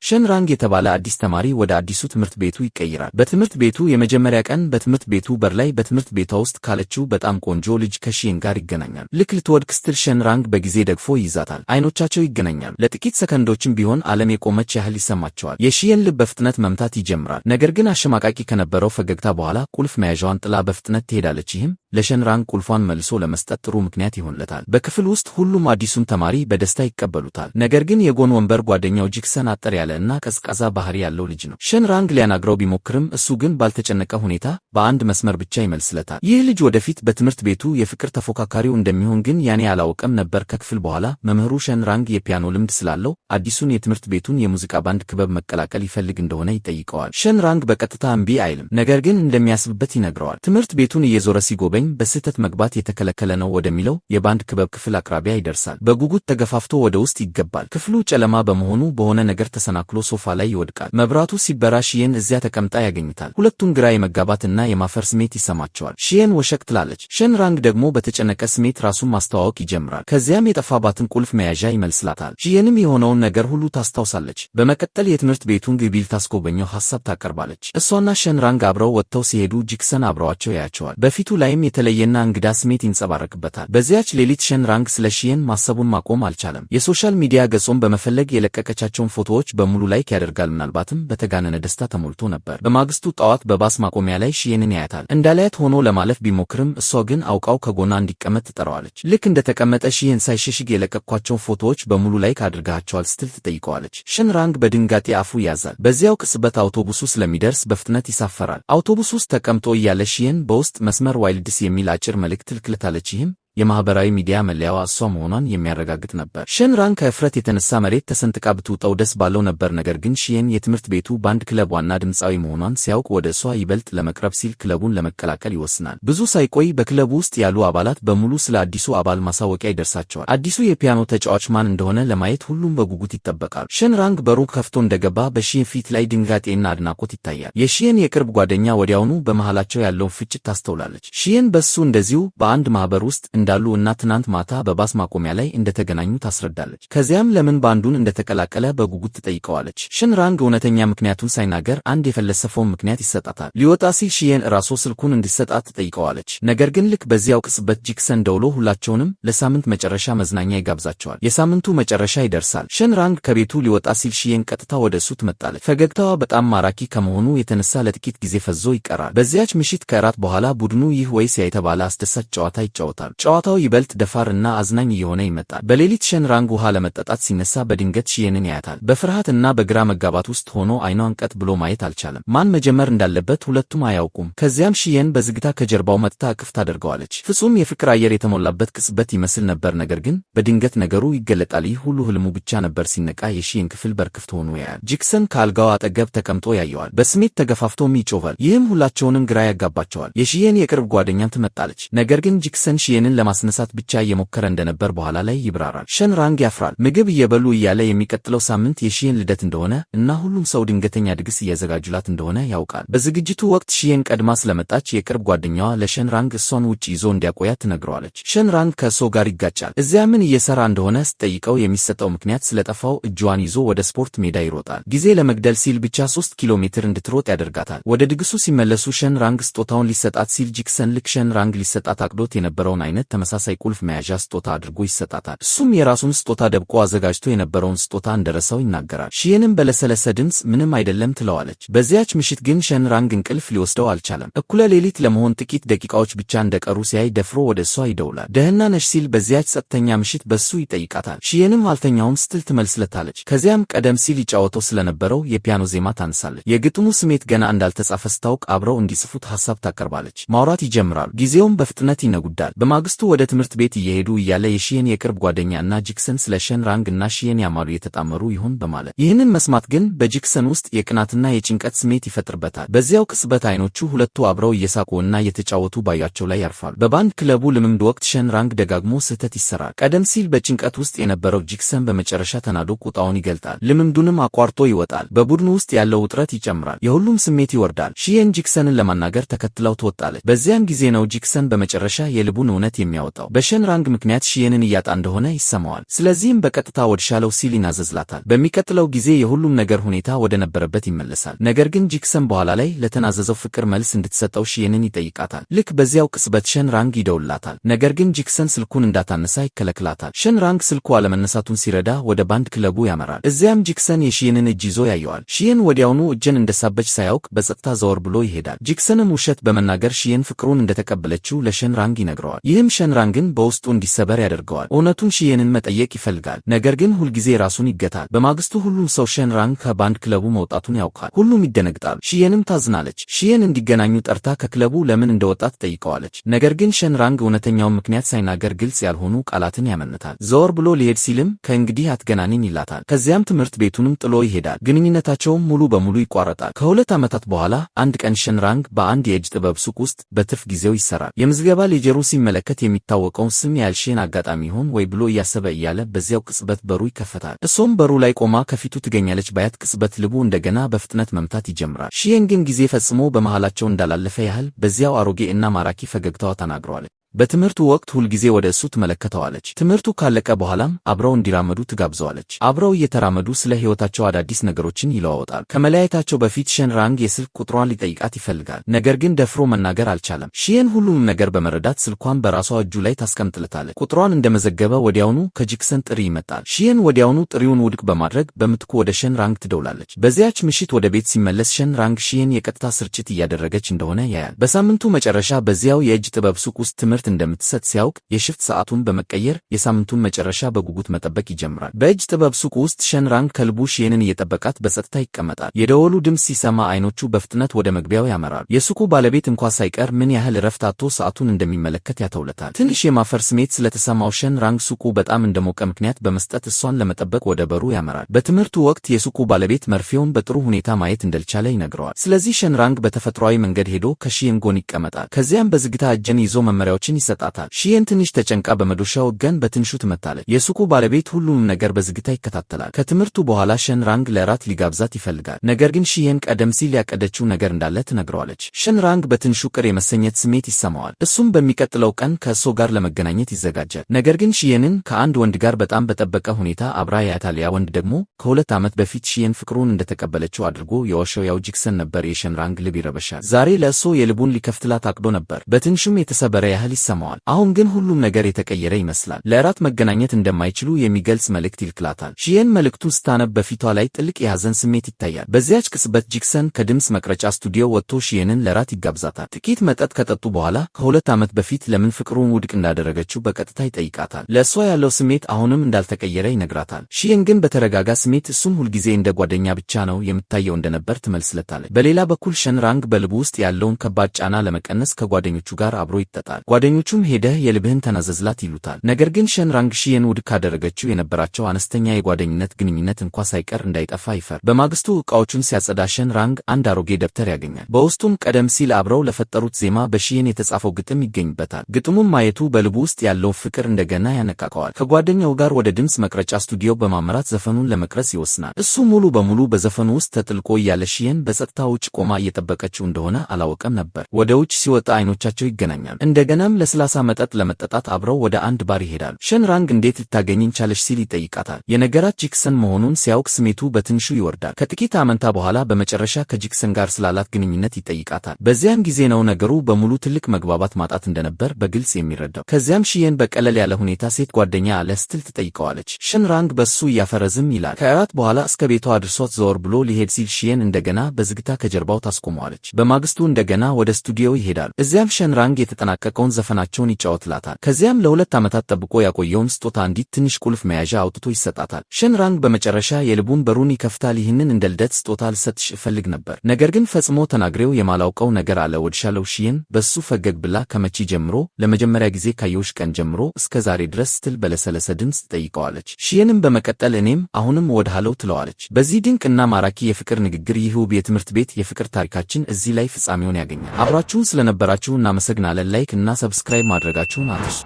ሸንራንግ የተባለ አዲስ ተማሪ ወደ አዲሱ ትምህርት ቤቱ ይቀይራል። በትምህርት ቤቱ የመጀመሪያ ቀን በትምህርት ቤቱ በር ላይ በትምህርት ቤቷ ውስጥ ካለችው በጣም ቆንጆ ልጅ ከሺየን ጋር ይገናኛል። ልክ ልትወድቅ ስትል ሸንራንግ በጊዜ ደግፎ ይይዛታል። አይኖቻቸው ይገናኛሉ። ለጥቂት ሰከንዶችም ቢሆን ዓለም የቆመች ያህል ይሰማቸዋል። የሺየን ልብ በፍጥነት መምታት ይጀምራል። ነገር ግን አሸማቃቂ ከነበረው ፈገግታ በኋላ ቁልፍ መያዣዋን ጥላ በፍጥነት ትሄዳለች። ይህም ለሸንራንግ ቁልፏን መልሶ ለመስጠት ጥሩ ምክንያት ይሆንለታል። በክፍል ውስጥ ሁሉም አዲሱን ተማሪ በደስታ ይቀበሉታል። ነገር ግን የጎን ወንበር ጓደኛው ጂክሰን አጠር ያለ እና ቀዝቃዛ ባህሪ ያለው ልጅ ነው። ሸንራንግ ሊያናግረው ቢሞክርም እሱ ግን ባልተጨነቀ ሁኔታ በአንድ መስመር ብቻ ይመልስለታል። ይህ ልጅ ወደፊት በትምህርት ቤቱ የፍቅር ተፎካካሪው እንደሚሆን ግን ያኔ አላወቀም ነበር። ከክፍል በኋላ መምህሩ ሸንራንግ የፒያኖ ልምድ ስላለው አዲሱን የትምህርት ቤቱን የሙዚቃ ባንድ ክበብ መቀላቀል ይፈልግ እንደሆነ ይጠይቀዋል። ሸንራንግ በቀጥታ እምቢ አይልም፣ ነገር ግን እንደሚያስብበት ይነግረዋል። ትምህርት ቤቱን እየዞረ ሲጎበኝ በስህተት መግባት የተከለከለ ነው ወደሚለው የባንድ ክበብ ክፍል አቅራቢያ ይደርሳል። በጉጉት ተገፋፍቶ ወደ ውስጥ ይገባል። ክፍሉ ጨለማ በመሆኑ በሆነ ነገር ተሰናክሎ ሶፋ ላይ ይወድቃል። መብራቱ ሲበራ ሺየን እዚያ ተቀምጣ ያገኝታል። ሁለቱም ግራ የመጋባትና የማፈር ስሜት ይሰማቸዋል። ሺየን ወሸቅ ትላለች። ሸንራንግ ደግሞ በተጨነቀ ስሜት ራሱን ማስተዋወቅ ይጀምራል። ከዚያም የጠፋባትን ቁልፍ መያዣ ይመልስላታል። ሺየንም የሆነውን ነገር ሁሉ ታስታውሳለች። በመቀጠል የትምህርት ቤቱን ግቢ ልታስጎበኘው ሐሳብ ታቀርባለች። እሷና ሸንራንግ አብረው ወጥተው ሲሄዱ ጂክሰን አብረዋቸው ያያቸዋል። በፊቱ ላይም የተለየና እንግዳ ስሜት ይንጸባረቅበታል። በዚያች ሌሊት ሸንራንግ ስለ ሺየን ማሰቡን ማቆም አልቻለም። የሶሻል ሚዲያ ገጾን በመፈለግ የለቀቀቻቸውን ፎቶዎች በሙሉ ላይክ ያደርጋል። ምናልባትም በተጋነነ ደስታ ተሞልቶ ነበር። በማግስቱ ጠዋት በባስ ማቆሚያ ላይ ሺየንን ያያታል። እንዳላያት ሆኖ ለማለፍ ቢሞክርም እሷ ግን አውቃው ከጎና እንዲቀመጥ ትጠራዋለች። ልክ እንደተቀመጠ ሺየን ሳይሸሽግ የለቀቅኳቸውን ፎቶዎች በሙሉ ላይክ አድርጋቸዋል ስትል ትጠይቀዋለች። ሸንራንግ በድንጋጤ አፉ ያዛል። በዚያው ቅጽበት አውቶቡሱ ስለሚደርስ በፍጥነት ይሳፈራል። አውቶቡስ ውስጥ ተቀምጦ እያለ ሺየን በውስጥ መስመር ዋይልድስ የሚል አጭር መልእክት ትልክለታለች። ይህም የማህበራዊ ሚዲያ መለያዋ እሷ መሆኗን የሚያረጋግጥ ነበር። ሸንራንግ ከእፍረት የተነሳ መሬት ተሰንጥቃ ብትውጠው ደስ ባለው ነበር። ነገር ግን ሺየን የትምህርት ቤቱ ባንድ ክለብ ዋና ድምፃዊ መሆኗን ሲያውቅ ወደ እሷ ይበልጥ ለመቅረብ ሲል ክለቡን ለመቀላቀል ይወስናል። ብዙ ሳይቆይ በክለቡ ውስጥ ያሉ አባላት በሙሉ ስለ አዲሱ አባል ማሳወቂያ ይደርሳቸዋል። አዲሱ የፒያኖ ተጫዋች ማን እንደሆነ ለማየት ሁሉም በጉጉት ይጠበቃሉ። ሸንራንግ በሩ ከፍቶ እንደገባ በሺየን ፊት ላይ ድንጋጤና አድናቆት ይታያል። የሺየን የቅርብ ጓደኛ ወዲያውኑ በመሃላቸው ያለውን ፍጭት ታስተውላለች። ሺየን በሱ እንደዚሁ በአንድ ማህበር ውስጥ እንዳሉ እና ትናንት ማታ በባስ ማቆሚያ ላይ እንደተገናኙ ታስረዳለች። ከዚያም ለምን ባንዱን እንደተቀላቀለ በጉጉት ትጠይቀዋለች። ሸንራንግ እውነተኛ ምክንያቱን ሳይናገር አንድ የፈለሰፈውን ምክንያት ይሰጣታል። ሊወጣ ሲል ሺየን ራሱ ስልኩን እንዲሰጣት ትጠይቀዋለች። ነገር ግን ልክ በዚያው ቅጽበት ጂክሰን ደውሎ ሁላቸውንም ለሳምንት መጨረሻ መዝናኛ ይጋብዛቸዋል። የሳምንቱ መጨረሻ ይደርሳል። ሸንራንግ ከቤቱ ሊወጣ ሲል ሺየን ቀጥታ ወደ እሱ ትመጣለች። ፈገግታዋ በጣም ማራኪ ከመሆኑ የተነሳ ለጥቂት ጊዜ ፈዞ ይቀራል። በዚያች ምሽት ከእራት በኋላ ቡድኑ ይህ ወይስ ያ የተባለ አስደሳች ጨዋታ ይጫወታል። ጨዋታው ይበልጥ ደፋር እና አዝናኝ እየሆነ ይመጣል። በሌሊት ሸንራንግ ውሃ ለመጠጣት ሲነሳ በድንገት ሺየንን ያያታል። በፍርሃት እና በግራ መጋባት ውስጥ ሆኖ አይኗን ቀጥ ብሎ ማየት አልቻለም። ማን መጀመር እንዳለበት ሁለቱም አያውቁም። ከዚያም ሺየን በዝግታ ከጀርባው መጥታ እቅፍ ታደርገዋለች። ፍጹም የፍቅር አየር የተሞላበት ቅጽበት ይመስል ነበር። ነገር ግን በድንገት ነገሩ ይገለጣል። ይህ ሁሉ ህልሙ ብቻ ነበር። ሲነቃ የሺየን ክፍል በር ክፍት ሆኖ ያያል። ጂክሰን ከአልጋው አጠገብ ተቀምጦ ያየዋል። በስሜት ተገፋፍቶም ይጮኻል። ይህም ሁላቸውንም ግራ ያጋባቸዋል። የሺየን የቅርብ ጓደኛም ትመጣለች። ነገር ግን ጂክሰን ሺየንን ለማስነሳት ብቻ እየሞከረ እንደነበር በኋላ ላይ ይብራራል። ሸንራንግ ያፍራል። ምግብ እየበሉ እያለ የሚቀጥለው ሳምንት የሺየን ልደት እንደሆነ እና ሁሉም ሰው ድንገተኛ ድግስ እያዘጋጁላት እንደሆነ ያውቃል። በዝግጅቱ ወቅት ሺየን ቀድማ ስለመጣች የቅርብ ጓደኛዋ ለሸንራንግ እሷን ውጭ ይዞ እንዲያቆያት ትነግረዋለች። ሸንራንግ ከእሷ ጋር ይጋጫል። እዚያ ምን እየሰራ እንደሆነ ስትጠይቀው የሚሰጠው ምክንያት ስለጠፋው እጇን ይዞ ወደ ስፖርት ሜዳ ይሮጣል። ጊዜ ለመግደል ሲል ብቻ 3 ኪሎ ሜትር እንድትሮጥ ያደርጋታል። ወደ ድግሱ ሲመለሱ ሸንራንግ ስጦታውን ሊሰጣት ሲል ጂክሰን ልክ ሸንራንግ ሊሰጣት አቅዶት የነበረውን አይነት ተመሳሳይ ቁልፍ መያዣ ስጦታ አድርጎ ይሰጣታል። እሱም የራሱን ስጦታ ደብቆ አዘጋጅቶ የነበረውን ስጦታ እንደረሳው ይናገራል። ሺየንም በለሰለሰ ድምፅ ምንም አይደለም ትለዋለች። በዚያች ምሽት ግን ሸንራንግ እንቅልፍ ሊወስደው አልቻለም። እኩለ ሌሊት ለመሆን ጥቂት ደቂቃዎች ብቻ እንደቀሩ ሲያይ ደፍሮ ወደ እሷ ይደውላል። ደህና ነሽ ሲል በዚያች ጸጥተኛ ምሽት በሱ ይጠይቃታል። ሺየንም አልተኛውም ስትል ትመልስለታለች። ከዚያም ቀደም ሲል ይጫወተው ስለነበረው የፒያኖ ዜማ ታነሳለች። የግጥሙ ስሜት ገና እንዳልተጻፈ ስታውቅ አብረው እንዲጽፉት ሐሳብ ታቀርባለች። ማውራት ይጀምራሉ። ጊዜውም በፍጥነት ይነጉዳል። በማግስቱ ወደ ትምህርት ቤት እየሄዱ እያለ የሺየን የቅርብ ጓደኛ እና ጂክሰን ስለ ሸንራንግ እና ሺየን ያማሉ የተጣመሩ ይሆን በማለት ይህንን መስማት ግን በጂክሰን ውስጥ የቅናትና የጭንቀት ስሜት ይፈጥርበታል። በዚያው ቅጽበት አይኖቹ ሁለቱ አብረው እየሳቁ እና እየተጫወቱ ባያቸው ላይ ያርፋሉ። በባንድ ክለቡ ልምምድ ወቅት ሸንራንግ ደጋግሞ ስህተት ይሰራል። ቀደም ሲል በጭንቀት ውስጥ የነበረው ጂክሰን በመጨረሻ ተናዶ ቁጣውን ይገልጣል። ልምምዱንም አቋርጦ ይወጣል። በቡድኑ ውስጥ ያለው ውጥረት ይጨምራል። የሁሉም ስሜት ይወርዳል። ሺየን ጂክሰንን ለማናገር ተከትለው ትወጣለች። በዚያን ጊዜ ነው ጂክሰን በመጨረሻ የልቡን እውነት የሚያወጣው። በሸንራንግ ምክንያት ሺየንን እያጣ እንደሆነ ይሰማዋል። ስለዚህም በቀጥታ ወድሻለው ሲል ይናዘዝላታል። በሚቀጥለው ጊዜ የሁሉም ነገር ሁኔታ ወደ ነበረበት ይመለሳል። ነገር ግን ጂክሰን በኋላ ላይ ለተናዘዘው ፍቅር መልስ እንድትሰጠው ሺየንን ይጠይቃታል። ልክ በዚያው ቅጽበት ሸንራንግ ይደውልላታል። ነገር ግን ጂክሰን ስልኩን እንዳታነሳ ይከለክላታል። ሸንራንግ ስልኩ አለመነሳቱን ሲረዳ ወደ ባንድ ክለቡ ያመራል። እዚያም ጂክሰን የሺየንን እጅ ይዞ ያየዋል። ሺየን ወዲያውኑ እጅን እንደሳበች ሳያውቅ በጸጥታ ዘወር ብሎ ይሄዳል። ጂክሰንም ውሸት በመናገር ሺየን ፍቅሩን እንደተቀበለችው ለሸንራንግ ይነግረዋል። ይህም ሸንራንግን በውስጡ እንዲሰበር ያደርገዋል። እውነቱን ሺየንን መጠየቅ ይፈልጋል። ነገር ግን ሁልጊዜ ራሱን ይገታል። በማግስቱ ሁሉም ሰው ሸንራንግ ከባንድ ክለቡ መውጣቱን ያውቃል። ሁሉም ይደነግጣል። ሺየንም ታዝናለች። ሺየን እንዲገናኙ ጠርታ ከክለቡ ለምን እንደወጣ ትጠይቀዋለች። ነገር ግን ሸንራንግ እውነተኛውን ምክንያት ሳይናገር ግልጽ ያልሆኑ ቃላትን ያመነታል። ዘወር ብሎ ሊሄድ ሲልም ከእንግዲህ አትገናኝም ይላታል። ከዚያም ትምህርት ቤቱንም ጥሎ ይሄዳል። ግንኙነታቸውም ሙሉ በሙሉ ይቋረጣል። ከሁለት ዓመታት በኋላ አንድ ቀን ሸንራንግ በአንድ የእጅ ጥበብ ሱቅ ውስጥ በትርፍ ጊዜው ይሰራል። የምዝገባ ሌጀሩ ሲመለከት የሚታወቀውን ስም ያልሽን አጋጣሚ ይሆን ወይ ብሎ እያሰበ እያለ በዚያው ቅጽበት በሩ ይከፈታል። እሷም በሩ ላይ ቆማ ከፊቱ ትገኛለች። ባያት ቅጽበት ልቡ እንደገና በፍጥነት መምታት ይጀምራል። ሺየን ግን ጊዜ ፈጽሞ በመሃላቸው እንዳላለፈ ያህል በዚያው አሮጌ እና ማራኪ ፈገግታዋ ተናግረዋለች። በትምህርቱ ወቅት ሁልጊዜ ወደ እሱ ትመለከተዋለች። ትምህርቱ ካለቀ በኋላም አብረው እንዲራመዱ ትጋብዘዋለች። አብረው እየተራመዱ ስለ ሕይወታቸው አዳዲስ ነገሮችን ይለዋወጣል። ከመለያየታቸው በፊት ሸንራንግ የስልክ ቁጥሯን ሊጠይቃት ይፈልጋል። ነገር ግን ደፍሮ መናገር አልቻለም። ሺየን ሁሉንም ነገር በመረዳት ስልኳን በራሷ እጁ ላይ ታስቀምጥለታለች። ቁጥሯን እንደመዘገበ ወዲያውኑ ከጂክሰን ጥሪ ይመጣል። ሺየን ወዲያውኑ ጥሪውን ውድቅ በማድረግ በምትኩ ወደ ሸንራንግ ትደውላለች። በዚያች ምሽት ወደ ቤት ሲመለስ ሸንራንግ ሺየን የቀጥታ ስርጭት እያደረገች እንደሆነ ያያል። በሳምንቱ መጨረሻ በዚያው የእጅ ጥበብ ሱቅ ውስጥ ትምህርት እንደምትሰጥ ሲያውቅ የሽፍት ሰዓቱን በመቀየር የሳምንቱን መጨረሻ በጉጉት መጠበቅ ይጀምራል። በእጅ ጥበብ ሱቁ ውስጥ ሸንራንግ ከልቡ ሺየንን እየጠበቃት በጸጥታ ይቀመጣል። የደወሉ ድምፅ ሲሰማ አይኖቹ በፍጥነት ወደ መግቢያው ያመራሉ። የሱቁ ባለቤት እንኳ ሳይቀር ምን ያህል እረፍት አጥቶ ሰዓቱን እንደሚመለከት ያተውለታል። ትንሽ የማፈር ስሜት ስለተሰማው ሸንራንግ ሱቁ በጣም እንደሞቀ ምክንያት በመስጠት እሷን ለመጠበቅ ወደ በሩ ያመራል። በትምህርቱ ወቅት የሱቁ ባለቤት መርፌውን በጥሩ ሁኔታ ማየት እንደልቻለ ይነግረዋል። ስለዚህ ሸንራንግ በተፈጥሯዊ መንገድ ሄዶ ከሺየን ጎን ይቀመጣል። ከዚያም በዝግታ እጅን ይዞ መመሪያዎችን ይሰጣታል። ሺየን ትንሽ ተጨንቃ በመዶሻው ገን በትንሹ ትመታለች። የሱቁ ባለቤት ሁሉንም ነገር በዝግታ ይከታተላል። ከትምህርቱ በኋላ ሸንራንግ ለራት ሊጋብዛት ይፈልጋል። ነገር ግን ሺየን ቀደም ሲል ያቀደችው ነገር እንዳለ ትነግረዋለች። ሸንራንግ በትንሹ ቅር የመሰኘት ስሜት ይሰማዋል። እሱም በሚቀጥለው ቀን ከእሱ ጋር ለመገናኘት ይዘጋጃል። ነገር ግን ሺየንን ከአንድ ወንድ ጋር በጣም በጠበቀ ሁኔታ አብራ ያያታል። ያ ወንድ ደግሞ ከሁለት ዓመት በፊት ሺየን ፍቅሩን እንደተቀበለችው አድርጎ የዋሸው ያው ጂክሰን ነበር። የሸንራንግ ልብ ይረበሻል። ዛሬ ለእሱ የልቡን ሊከፍትላት አቅዶ ነበር። በትንሹም የተሰበረ ያህል ይሰማዋል። አሁን ግን ሁሉም ነገር የተቀየረ ይመስላል። ለእራት መገናኘት እንደማይችሉ የሚገልጽ መልእክት ይልክላታል። ሺየን መልእክቱን ስታነብ በፊቷ ላይ ጥልቅ የሐዘን ስሜት ይታያል። በዚያች ቅጽበት ጂክሰን ከድምፅ መቅረጫ ስቱዲዮ ወጥቶ ሺየንን ለራት ይጋብዛታል። ጥቂት መጠጥ ከጠጡ በኋላ ከሁለት ዓመት በፊት ለምን ፍቅሩን ውድቅ እንዳደረገችው በቀጥታ ይጠይቃታል። ለእሷ ያለው ስሜት አሁንም እንዳልተቀየረ ይነግራታል። ሺየን ግን በተረጋጋ ስሜት እሱን ሁልጊዜ እንደ ጓደኛ ብቻ ነው የምታየው እንደነበር ትመልስለታለች። በሌላ በኩል ሸንራንግ በልቡ ውስጥ ያለውን ከባድ ጫና ለመቀነስ ከጓደኞቹ ጋር አብሮ ይጠጣል። ጓደኞቹም ሄደህ የልብህን ተናዘዝላት ይሉታል። ነገር ግን ሸንራንግ ሺየን ውድቅ ካደረገችው የነበራቸው አነስተኛ የጓደኝነት ግንኙነት እንኳ ሳይቀር እንዳይጠፋ ይፈር። በማግስቱ ዕቃዎቹን ሲያጸዳ ሸንራንግ አንድ አሮጌ ደብተር ያገኛል። በውስጡም ቀደም ሲል አብረው ለፈጠሩት ዜማ በሺየን የተጻፈው ግጥም ይገኝበታል። ግጥሙን ማየቱ በልቡ ውስጥ ያለው ፍቅር እንደገና ያነቃቀዋል። ከጓደኛው ጋር ወደ ድምፅ መቅረጫ ስቱዲዮ በማምራት ዘፈኑን ለመቅረጽ ይወስናል። እሱ ሙሉ በሙሉ በዘፈኑ ውስጥ ተጥልቆ እያለ ሺየን በጸጥታ ውጭ ቆማ እየጠበቀችው እንደሆነ አላወቀም ነበር። ወደ ውጭ ሲወጣ አይኖቻቸው ይገናኛሉ። እንደገናም ለስላሳ መጠጥ ለመጠጣት አብረው ወደ አንድ ባር ይሄዳሉ። ሸንራንግ እንዴት ልታገኝኝ ቻለሽ ሲል ይጠይቃታል። የነገራት ጂክሰን መሆኑን ሲያውቅ ስሜቱ በትንሹ ይወርዳል። ከጥቂት አመንታ በኋላ በመጨረሻ ከጂክሰን ጋር ስላላት ግንኙነት ይጠይቃታል። በዚያም ጊዜ ነው ነገሩ በሙሉ ትልቅ መግባባት ማጣት እንደነበር በግልጽ የሚረዳው። ከዚያም ሺየን በቀለል ያለ ሁኔታ ሴት ጓደኛ አለ ስትል ትጠይቀዋለች። ሸንራንግ በሱ እያፈረዝም ይላል። ከእራት በኋላ እስከ ቤቷ አድርሷት ዘወር ብሎ ሊሄድ ሲል ሺየን እንደገና በዝግታ ከጀርባው ታስቆመዋለች። በማግስቱ እንደገና ወደ ስቱዲዮ ይሄዳሉ። እዚያም ሸንራንግ የተጠናቀቀውን ዘፈናቸውን ይጫወትላታል። ከዚያም ለሁለት ዓመታት ጠብቆ ያቆየውን ስጦታ አንዲት ትንሽ ቁልፍ መያዣ አውጥቶ ይሰጣታል። ሸንራንግ በመጨረሻ የልቡን በሩን ይከፍታል። ይህንን እንደ ልደት ስጦታ ልሰጥሽ እፈልግ ነበር፣ ነገር ግን ፈጽሞ ተናግሬው የማላውቀው ነገር አለ። ወድሻለሁ። ሺየን በሱ ፈገግ ብላ ከመቼ ጀምሮ? ለመጀመሪያ ጊዜ ካየሁሽ ቀን ጀምሮ እስከ ዛሬ ድረስ ስትል በለሰለሰ ድምፅ ትጠይቀዋለች። ሺየንም በመቀጠል እኔም አሁንም እወድሃለሁ ትለዋለች። በዚህ ድንቅ እና ማራኪ የፍቅር ንግግር ይህ ውብ የትምህርት ቤት የፍቅር ታሪካችን እዚህ ላይ ፍጻሜውን ያገኛል። አብራችሁን ስለነበራችሁ እናመሰግናለን። ላይክ እና ሰብስክራይብ ማድረጋችሁን አትርሱ።